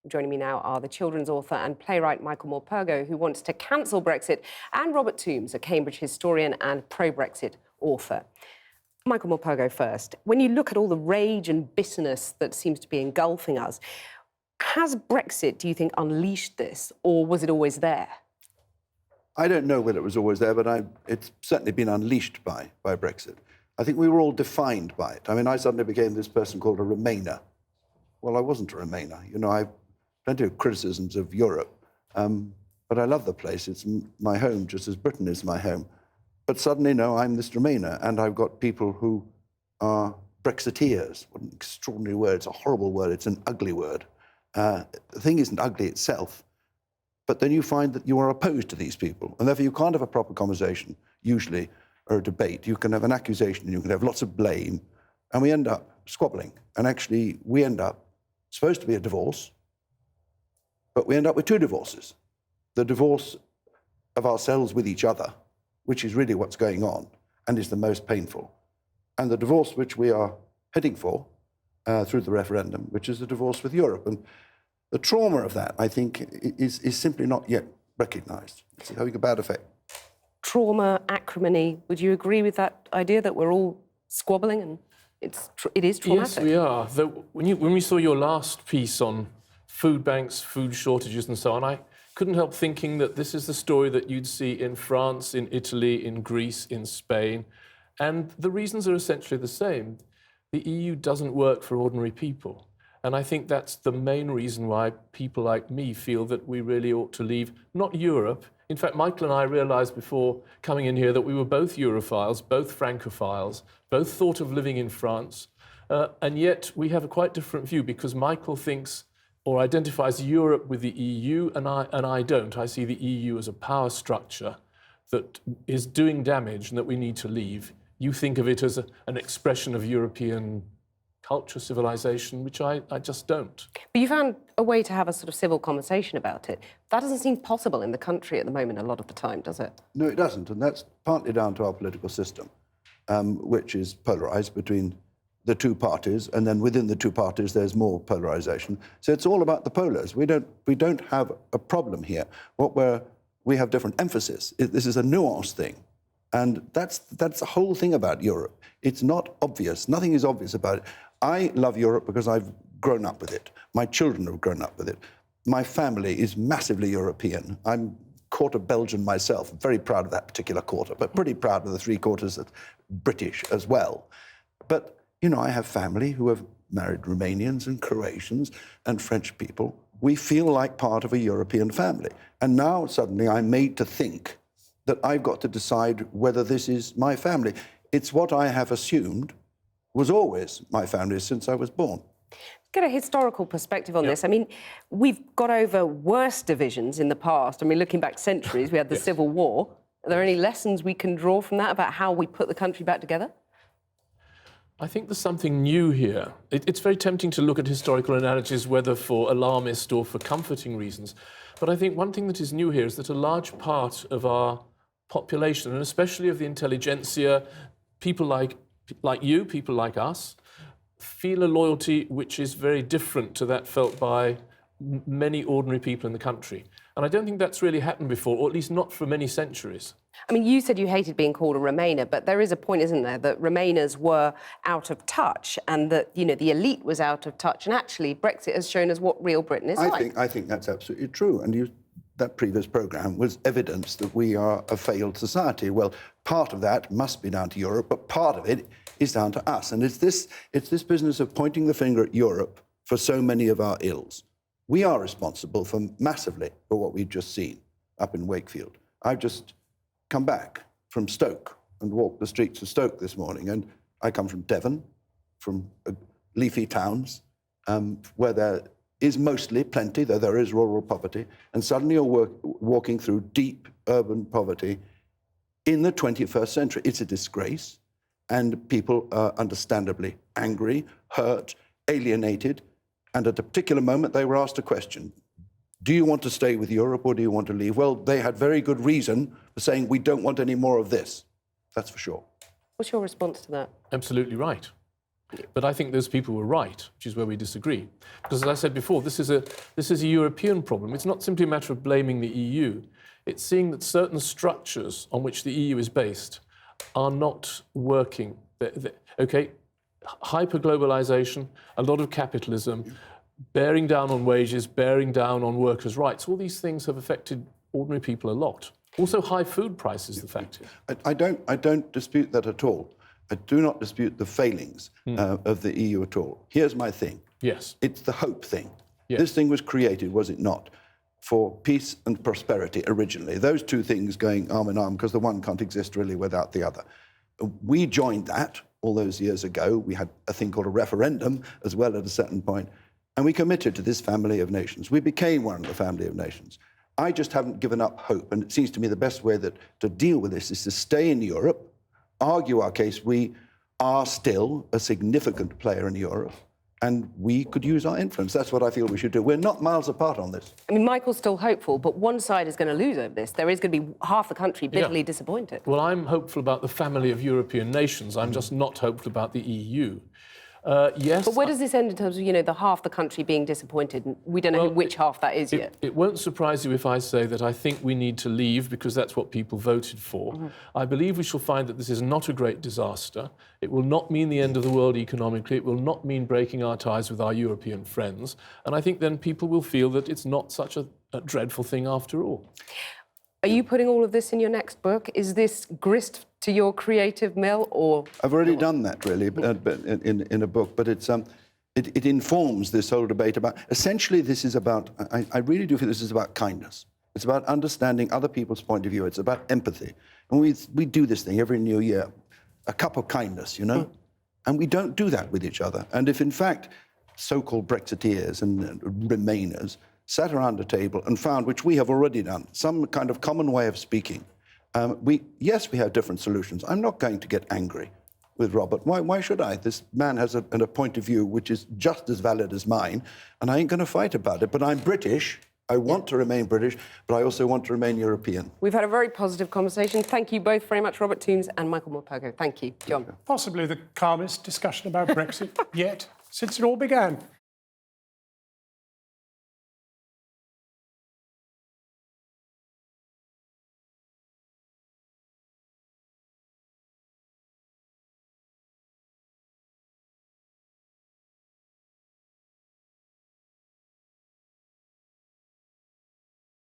Joining me now are the children's author and playwright Michael Morpurgo, who wants to cancel Brexit, and Robert Toombs, a Cambridge historian and pro-Brexit author. Michael Morpurgo first. When you look at all the rage and bitterness that seems to be engulfing us, has Brexit, do you think, unleashed this, or was it always there? I don't know whether it was always there, but it's certainly been unleashed by Brexit. I think we were all defined by it. I mean, I suddenly became this person called a Remainer. Well, I wasn't a Remainer. You know, I've plenty of criticisms of Europe, but I love the place. It's my home, just as Britain is my home. But suddenly, no, I'm this Remainer, and I've got people who are Brexiteers. What an extraordinary word. It's a horrible word. It's an ugly word. The thing isn't ugly itself, but then you find that you are opposed to these people, and therefore you can't have a proper conversation, usually, or a debate. You can have an accusation, and you can have lots of blame, and we end up squabbling. And actually, we end up, supposed to be a divorce, but we end up with two divorces. The divorce of ourselves with each other, which is really what's going on, and is the most painful, and the divorce which we are heading for through the referendum, which is the divorce with Europe. And the trauma of that, I think, is simply not yet recognised. It's having a bad effect. Trauma, acrimony, would you agree with that idea that we're all squabbling and it is traumatic? Yes, we are. Though when we saw your last piece on food banks, food shortages and so on, I couldn't help thinking that this is the story that you'd see in France, in Italy, in Greece, in Spain. And the reasons are essentially the same. The EU doesn't work for ordinary people. And I think that's the main reason why people like me feel that we really ought to leave, not Europe. In fact, Michael and I realised before coming in here that we were both Europhiles, both Francophiles, both thought of living in France, and yet we have a quite different view because Michael thinks or identifies Europe with the EU, and I don't. I see the EU as a power structure that is doing damage and that we need to leave. You think of it as an expression of European culture, civilization, which I just don't. But you found a way to have a sort of civil conversation about it. That doesn't seem possible in the country at the moment a lot of the time, does it? No, it doesn't, and that's partly down to our political system, which is polarised between the two parties, and then within the two parties there's more polarisation. So it's all about the polars. We don't have a problem here. We have different emphasis. This is a nuanced thing. And that's the whole thing about Europe. It's not obvious. Nothing is obvious about it. I love Europe because I've grown up with it. My children have grown up with it. My family is massively European. I'm quarter Belgian myself. I'm very proud of that particular quarter, but pretty proud of the three quarters that's British as well. But, you know, I have family who have married Romanians and Croatians and French people. We feel like part of a European family. And now suddenly I'm made to think that I've got to decide whether this is my family. It's what I have assumed was always my family since I was born. Get a historical perspective on this. I mean, we've got over worse divisions in the past. I mean, looking back centuries, we had the Civil War. Are there any lessons we can draw from that about how we put the country back together? I think there's something new here. It's very tempting to look at historical analogies, whether for alarmist or for comforting reasons. But I think one thing that is new here is that a large part of our population, and especially of the intelligentsia, people like you, people like us, feel a loyalty which is very different to that felt by many ordinary people in the country. And I don't think that's really happened before, or at least not for many centuries. I mean, you said you hated being called a Remainer, but there is a point, isn't there, that Remainers were out of touch and that, you know, the elite was out of touch. And actually, Brexit has shown us what real Britain is like. I think that's absolutely true. And that previous programme was evidence that we are a failed society. Well, part of that must be down to Europe, but part of it is down to us. And it's this business of pointing the finger at Europe for so many of our ills. We are responsible massively for what we've just seen up in Wakefield. I've just come back from Stoke and walked the streets of Stoke this morning, and I come from Devon, from leafy towns, where there is mostly plenty, though there is rural poverty, and suddenly you're walking through deep urban poverty in the 21st century. It's a disgrace, and people are understandably angry, hurt, alienated, and at a particular moment they were asked a question: do you want to stay with Europe or do you want to leave? Well, they had very good reason for saying we don't want any more of this. That's for sure. What's your response to that? Absolutely right. But I think those people were right, which is where we disagree. Because, as I said before, this is a European problem. It's not simply a matter of blaming the EU. It's seeing that certain structures on which the EU is based are not working. Okay, hyper-globalization, a lot of capitalism, bearing down on wages, bearing down on workers' rights. All these things have affected ordinary people a lot. Also, high food prices, the fact is. I don't dispute that at all. I do not dispute the failings of the EU at all. Here's my thing. Yes. It's the hope thing. Yes. This thing was created, was it not, for peace and prosperity originally. Those two things going arm in arm, because the one can't exist really without the other. We joined that all those years ago. We had a thing called a referendum as well at a certain point, and we committed to this family of nations. We became one of the family of nations. I just haven't given up hope, and it seems to me the best way to deal with this is to stay in Europe, argue our case. We are still a significant player in Europe, and we could use our influence. That's what I feel we should do. We're not miles apart on this. I mean, Michael's still hopeful, but one side is going to lose over this. There is going to be half the country bitterly disappointed. Well, I'm hopeful about the family of European nations. I'm just not hopeful about the EU. Yes. But where does this end in terms of, the half the country being disappointed? And we don't know which half that is yet. It won't surprise you if I say that I think we need to leave because that's what people voted for. I believe we shall find that this is not a great disaster. It will not mean the end of the world economically. It will not mean breaking our ties with our European friends. And I think then people will feel that it's not such a dreadful thing after all. Are you putting all of this in your next book? Is this grist to your creative mill, or...? I've already done that, really, in a book, but it informs this whole debate about... Essentially, this is about... I really do feel this is about kindness. It's about understanding other people's point of view. It's about empathy. And we do this thing every New Year, a cup of kindness, And we don't do that with each other. And if, in fact, so-called Brexiteers and Remainers sat around a table and found, which we have already done, some kind of common way of speaking. Yes, we have different solutions. I'm not going to get angry with Robert. Why should I? This man has a point of view which is just as valid as mine, and I ain't going to fight about it. But I'm British. I want to remain British, but I also want to remain European. We've had a very positive conversation. Thank you both very much, Robert Toombs and Michael Morpurgo. Thank you. John. Possibly the calmest discussion about Brexit yet, since it all began.